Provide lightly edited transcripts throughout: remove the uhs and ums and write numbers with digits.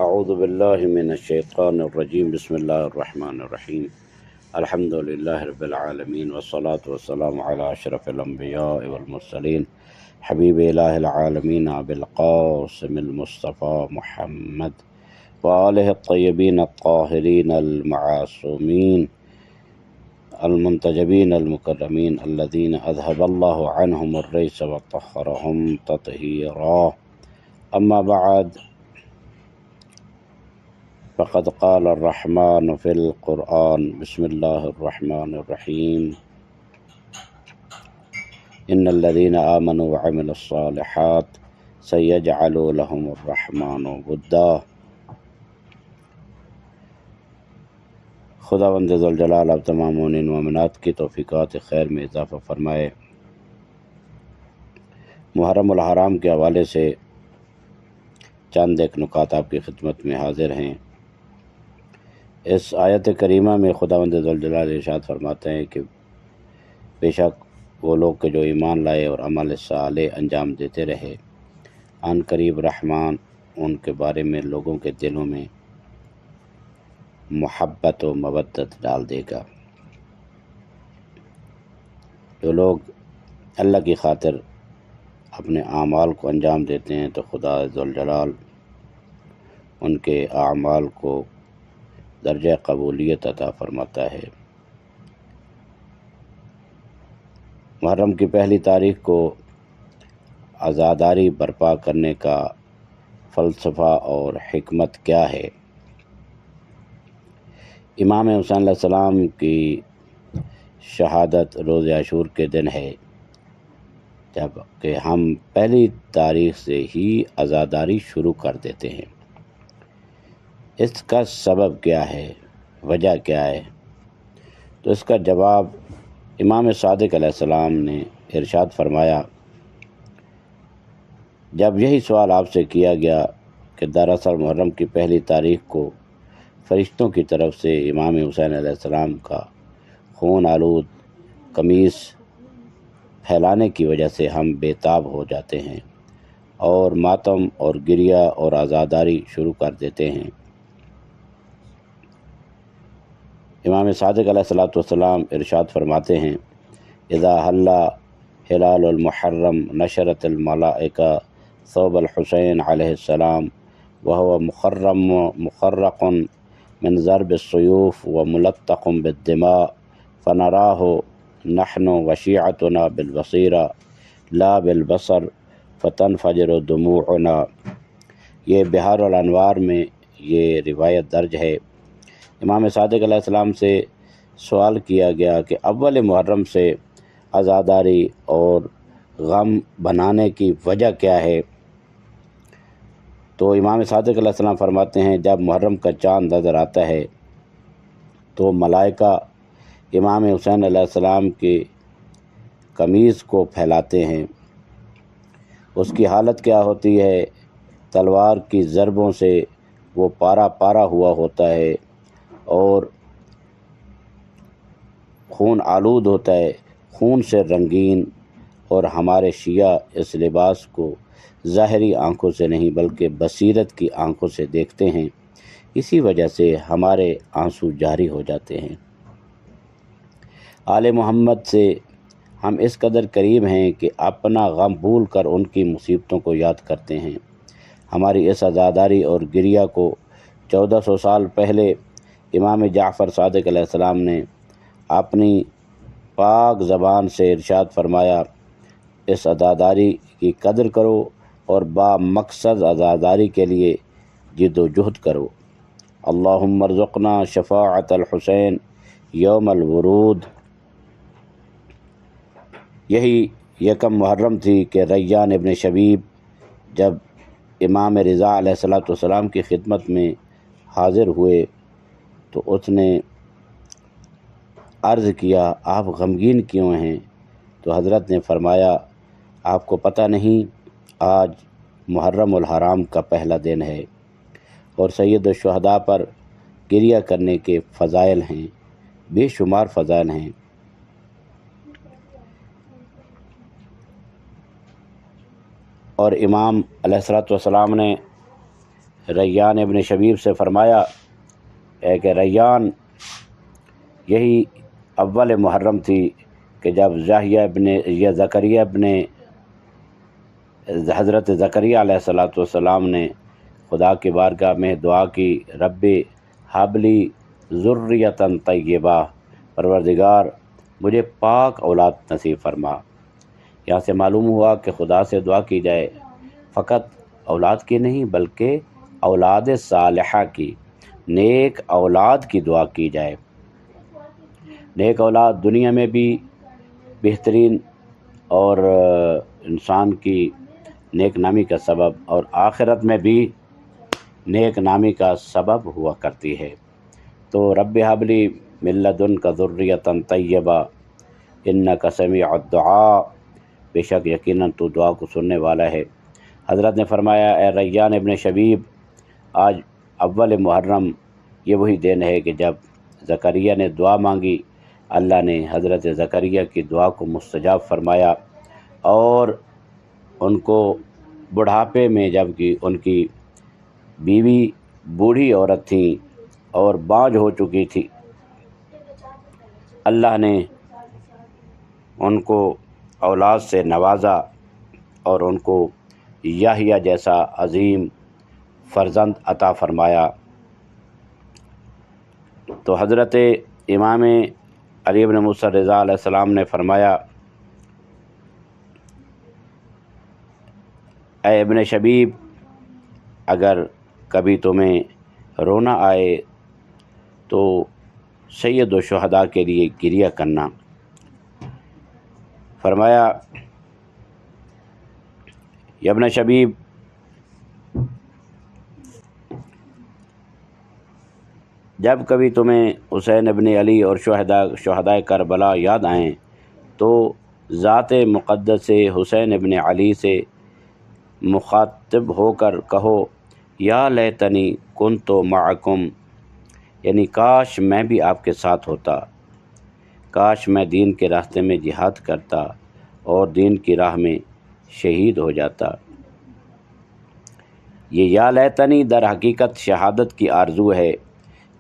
اعوذ باللہ من الشیطان الرجیم بسم اللہ الرحمن الرحیم الحمد للہ رب العالمین والصلاة والسلام علی اشرف الانبیاء والمرسلین حبیب الہ العالمین ابی القاسم المصطفى محمد وآلہ الطیبین الطاہرین المعصومین المنتجبین المکرمین الذین اذهب اللہ عنہم الرجس وطہرہم تطہیرا. اما بعد، فقد قال الرحمن في القرآن بسم الله الرحمن الرحيم إن الذين آمنوا وعملوا الصالحات سيجعل لهم الرحمن ودا. خداوند ذوالجلال اب تمام مومنین مومنات کی توفیقات خیر میں اضافہ فرمائے. محرم الحرام کے حوالے سے چند ایک نکات آپ کی خدمت میں حاضر ہیں. اس آیت کریمہ میں خداوند ذوالجلال ارشاد فرماتے ہیں کہ بے شک وہ لوگ کہ جو ایمان لائے اور عمل صالح انجام دیتے رہے، عن قریب رحمان ان کے بارے میں لوگوں کے دلوں میں محبت و مودت ڈال دے گا. جو لوگ اللہ کی خاطر اپنے اعمال کو انجام دیتے ہیں تو خدا ذوالجلال ان کے اعمال کو درجہ قبولیت عطا فرماتا ہے. محرم کی پہلی تاریخ کو عزاداری برپا کرنے کا فلسفہ اور حکمت کیا ہے؟ امام حسین علیہ السلام کی شہادت روز عاشور کے دن ہے، جب کہ ہم پہلی تاریخ سے ہی عزاداری شروع کر دیتے ہیں. اس کا سبب کیا ہے، وجہ کیا ہے؟ تو اس کا جواب امام صادق علیہ السلام نے ارشاد فرمایا. جب یہی سوال آپ سے کیا گیا کہ دراصل محرم کی پہلی تاریخ کو فرشتوں کی طرف سے امام حسین علیہ السلام کا خون آلود قمیص پھیلانے کی وجہ سے ہم بے تاب ہو جاتے ہیں اور ماتم اور گریہ اور عزاداری شروع کر دیتے ہیں. امام صادق علیہ السلام ارشاد فرماتے ہیں: اذا حل ہلال المحرم نشرت الملائکہ ثوب الحسین علیہ السلام وهو مخرق من ضرب السیوف وملطق بالدماء فنراه نحن وشیعتنا بالبصیرہ لا بالبصر فتنفجر دموعنا. یہ بحار الانوار میں یہ روایت درج ہے. امام صادق علیہ السلام سے سوال کیا گیا کہ اول محرم سے عزاداری اور غم بنانے کی وجہ کیا ہے؟ تو امام صادق علیہ السلام فرماتے ہیں: جب محرم کا چاند نظر آتا ہے تو ملائکہ امام حسین علیہ السلام کی قمیض کو پھیلاتے ہیں. اس کی حالت کیا ہوتی ہے؟ تلوار کی ضربوں سے وہ پارا پارا ہوا ہوتا ہے اور خون آلود ہوتا ہے، خون سے رنگین. اور ہمارے شیعہ اس لباس کو ظاہری آنکھوں سے نہیں بلکہ بصیرت کی آنکھوں سے دیکھتے ہیں، اسی وجہ سے ہمارے آنسو جاری ہو جاتے ہیں. آل محمد سے ہم اس قدر قریب ہیں کہ اپنا غم بھول کر ان کی مصیبتوں کو یاد کرتے ہیں. ہماری اس عزاداری اور گریہ کو 1400 سال پہلے امام جعفر صادق علیہ السلام نے اپنی پاک زبان سے ارشاد فرمایا: اس عزاداری کی قدر کرو اور با مقصد عزاداری کے لیے جد و جہد کرو. اللہم ارزقنا شفاعت الحسین یوم الورود. یہی یکم محرم تھی کہ ریان ابن شبیب جب امام رضا علیہ السلام کی خدمت میں حاضر ہوئے تو اس نے عرض کیا: آپ غمگین کیوں ہیں؟ تو حضرت نے فرمایا: آپ کو پتہ نہیں، آج محرم الحرام کا پہلا دن ہے اور سید الشہداء پر گریہ کرنے کے فضائل ہیں، بے شمار فضائل ہیں. اور امام علیہ السلام نے ریان ابن شبیب سے فرمایا ہے کہ ریان یہی اول محرم تھی کہ جب زکریا ابن حضرت زکریا علیہ السلام نے خدا کی بارگاہ میں دعا کی، رب حبلی ذریۃ طیبہ، پروردگار مجھے پاک اولاد نصیب فرما۔ یہاں سے معلوم ہوا کہ خدا سے دعا کی جائے فقط اولاد کی نہیں بلکہ اولاد صالحہ کی، نیک اولاد کی دعا کی جائے۔ نیک اولاد دنیا میں بھی بہترین اور انسان کی نیک نامی کا سبب، اور آخرت میں بھی نیک نامی کا سبب ہوا کرتی ہے۔ تو رب حبلی من لدنک ذریۃ طیبہ انک سمیع الدعاء، بے شک یقیناً تو دعا کو سننے والا ہے۔ حضرت نے فرمایا اے ریان ابن شبیب، آج اول محرم یہ وہی دن ہے کہ جب زکریا نے دعا مانگی، اللہ نے حضرت زکریا کی دعا کو مستجاب فرمایا، اور ان کو بڑھاپے میں، جب کہ ان کی بیوی بوڑھی عورت تھیں اور بانجھ ہو چکی تھی، اللہ نے ان کو اولاد سے نوازا اور ان کو یحییٰ جیسا عظیم فرزند عطا فرمایا۔ تو حضرت امام علی بن موسیٰ رضا علیہ السلام نے فرمایا اے ابن شبیب، اگر کبھی تمہیں رونا آئے تو سید الشہداء کے لیے گریہ کرنا۔ فرمایا یا ابن شبیب، جب کبھی تمہیں حسین ابن علی اور شہداء کربلا یاد آئیں تو ذات مقدس سے حسین ابن علی سے مخاطب ہو کر کہو یا لیتنی کنت معکم، یعنی کاش میں بھی آپ کے ساتھ ہوتا، کاش میں دین کے راستے میں جہاد کرتا اور دین کی راہ میں شہید ہو جاتا۔ یہ یا لیتنی در حقیقت شہادت کی آرزو ہے،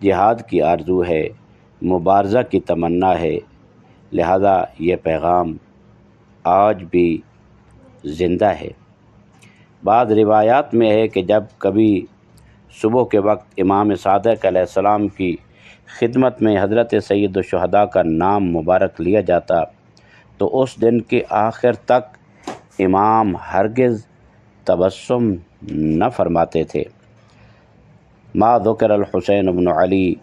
جہاد کی آرزو ہے، مبارزہ کی تمنا ہے، لہذا یہ پیغام آج بھی زندہ ہے۔ بعض روایات میں ہے کہ جب کبھی صبح کے وقت امام صادق علیہ السلام کی خدمت میں حضرت سید الشہداء کا نام مبارک لیا جاتا تو اس دن کے آخر تک امام ہرگز تبسم نہ فرماتے تھے۔ ما ذکر الحسین بن علی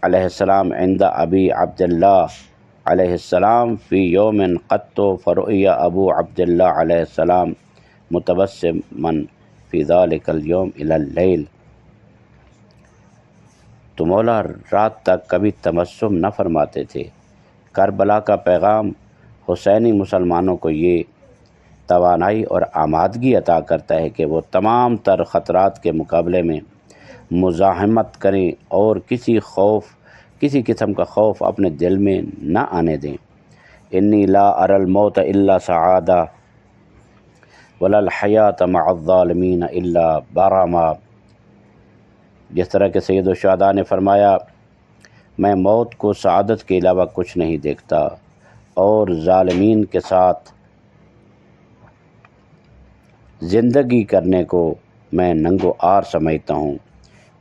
علیہ السلام عند ابی عبداللہ علیہ السلام فی یوم قط فرؤی ابو عبداللہ علیہ السلام متبسما فی ذلک اليوم الی اللیل۔ تو مولا رات تک کبھی تبسم نہ فرماتے تھے۔ کربلا کا پیغام حسینی مسلمانوں کو یہ توانائی اور آمادگی عطا کرتا ہے کہ وہ تمام تر خطرات کے مقابلے میں مزاحمت کریں اور کسی قسم کا خوف اپنے دل میں نہ آنے دیں۔ انی لا اری الموت الا سعادہ ولا الحیات مع الظالمین الا براما، جس طرح کہ سید الشہداء نے فرمایا میں موت کو سعادت کے علاوہ کچھ نہیں دیکھتا اور ظالمین کے ساتھ زندگی کرنے کو میں ننگ و عار سمجھتا ہوں۔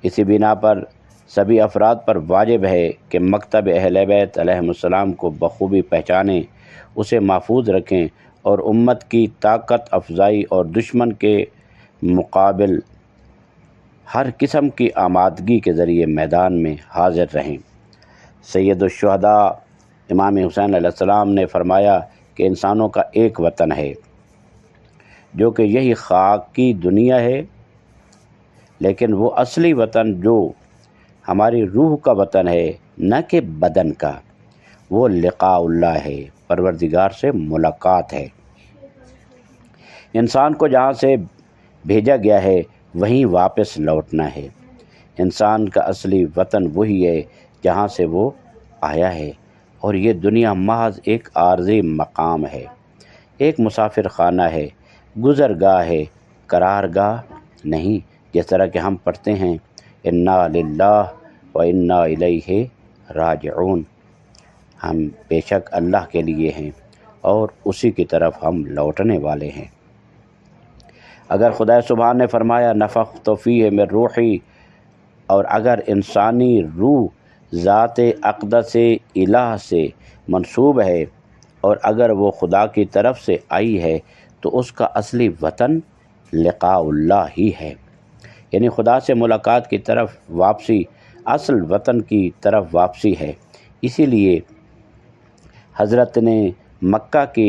اسی بنا پر سبھی افراد پر واجب ہے کہ مکتب اہل بیت علیہم السلام کو بخوبی پہچانیں، اسے محفوظ رکھیں اور امت کی طاقت افزائی اور دشمن کے مقابل ہر قسم کی آمادگی کے ذریعے میدان میں حاضر رہیں۔ سید الشہداء امام حسین علیہ السلام نے فرمایا کہ انسانوں کا ایک وطن ہے جو کہ یہی خاک کی دنیا ہے، لیکن وہ اصلی وطن جو ہماری روح کا وطن ہے نہ کہ بدن کا، وہ لقاء اللہ ہے، پروردگار سے ملاقات ہے۔ انسان کو جہاں سے بھیجا گیا ہے وہیں واپس لوٹنا ہے۔ انسان کا اصلی وطن وہی ہے جہاں سے وہ آیا ہے، اور یہ دنیا محض ایک عارضی مقام ہے، ایک مسافر خانہ ہے، گزرگاہ ہے، قرارگاہ نہیں، جس طرح کہ ہم پڑھتے ہیں انا للہ و انا الیہ راجعون، ہم بے شک اللہ کے لیے ہیں اور اسی کی طرف ہم لوٹنے والے ہیں۔ اگر خدا سبحان نے فرمایا نفخت فیہ من روحی، اور اگر انسانی روح ذات اقدس الہ سے منسوب ہے اور اگر وہ خدا کی طرف سے آئی ہے تو اس کا اصلی وطن لقاء اللہ ہی ہے، یعنی خدا سے ملاقات کی طرف واپسی اصل وطن کی طرف واپسی ہے۔ اسی لیے حضرت نے مکہ کے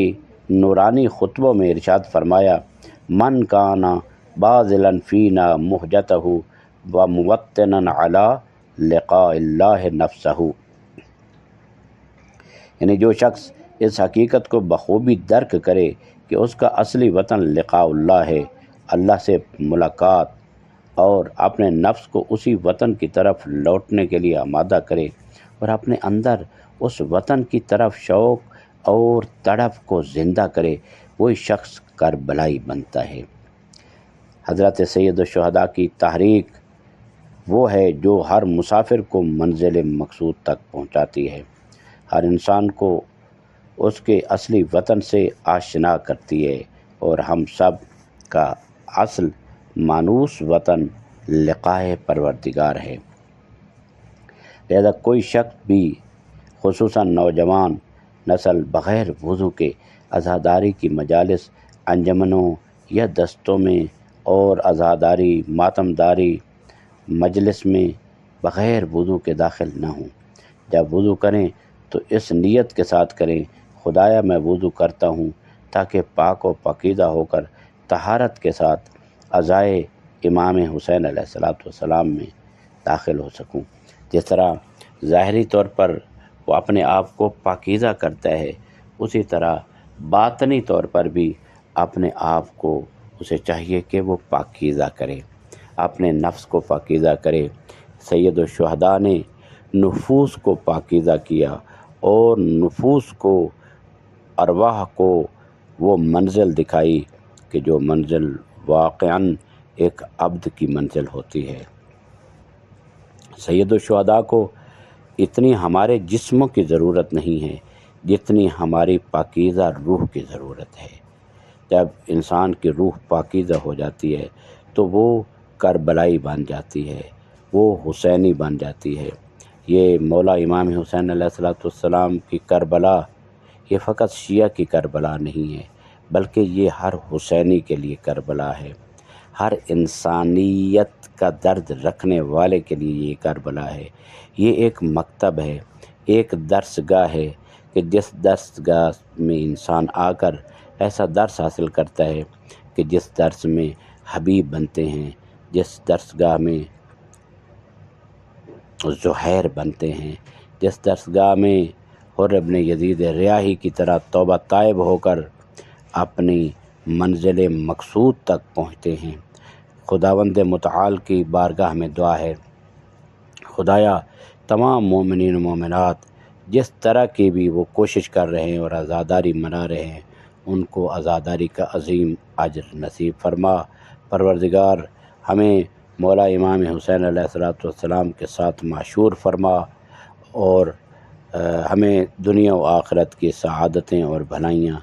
نورانی خطبوں میں ارشاد فرمایا من کانا باذلا فینا مہجتہ و موطنا علی لقاء اللہ نفسہ، یعنی جو شخص اس حقیقت کو بخوبی درک کرے کہ اس کا اصلی وطن لقاء اللہ ہے، اللہ سے ملاقات، اور اپنے نفس کو اسی وطن کی طرف لوٹنے کے لیے آمادہ کرے اور اپنے اندر اس وطن کی طرف شوق اور تڑپ کو زندہ کرے، وہی شخص کربلائی بنتا ہے۔ حضرت سید الشہداء کی تحریک وہ ہے جو ہر مسافر کو منزل مقصود تک پہنچاتی ہے، ہر انسان کو اس کے اصلی وطن سے آشنا کرتی ہے، اور ہم سب کا اصل مانوس وطن لقاء پروردگار ہے۔ لہذا کوئی شخص بھی، خصوصاً نوجوان نسل، بغیر وضو کے عزاداری کی مجالس، انجمنوں یا دستوں میں اور عزاداری ماتمداری مجلس میں بغیر وضو کے داخل نہ ہوں۔ جب وضو کریں تو اس نیت کے ساتھ کریں خدایا میں وضو کرتا ہوں تاکہ پاک و پاکیزہ ہو کر طہارت کے ساتھ عزائے امام حسین علیہ السلام میں داخل ہو سکوں۔ جس طرح ظاہری طور پر وہ اپنے آپ کو پاکیزہ کرتا ہے، اسی طرح باطنی طور پر بھی اپنے آپ کو اسے چاہیے کہ وہ پاکیزہ کرے، اپنے نفس کو پاکیزہ کرے۔ سید الشہداء نے نفوس کو پاکیزہ کیا اور نفوس کو، ارواح کو وہ منزل دکھائی کہ جو منزل واقعاً ایک عبد کی منزل ہوتی ہے۔ سید الشہداء کو اتنی ہمارے جسموں کی ضرورت نہیں ہے جتنی ہماری پاکیزہ روح کی ضرورت ہے۔ جب انسان کی روح پاکیزہ ہو جاتی ہے تو وہ کربلائی بن جاتی ہے، وہ حسینی بن جاتی ہے۔ یہ مولا امام حسین علیہ السلام کی کربلا یہ فقط شیعہ کی کربلا نہیں ہے، بلکہ یہ ہر حسینی کے لیے کربلا ہے، ہر انسانیت کا درد رکھنے والے کے لیے یہ کربلا ہے۔ یہ ایک مکتب ہے، ایک درسگاہ ہے کہ جس درسگاہ میں انسان آ کر ایسا درس حاصل کرتا ہے کہ جس درس میں حبیب بنتے ہیں، جس درسگاہ میں زہیر بنتے ہیں، جس درسگاہ میں حر ابن یزید ریاحی کی طرح توبہ طائب ہو کر اپنی منزل مقصود تک پہنچتے ہیں۔ خداوند متعال کی بارگاہ میں دعا ہے خدایا تمام مومنین و مومنات جس طرح کی بھی وہ کوشش کر رہے ہیں اور عزاداری منا رہے ہیں، ان کو عزاداری کا عظیم اجر نصیب فرما۔ پروردگار ہمیں مولا امام حسین علیہ السلام کے ساتھ معشور فرما اور ہمیں دنیا و آخرت کی سعادتیں اور بھلائیاں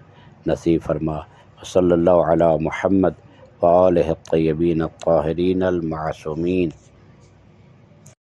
نصیب فرما۔ صلی اللہ علی محمد وآلہ الطیبین الطاہرین المعصومین۔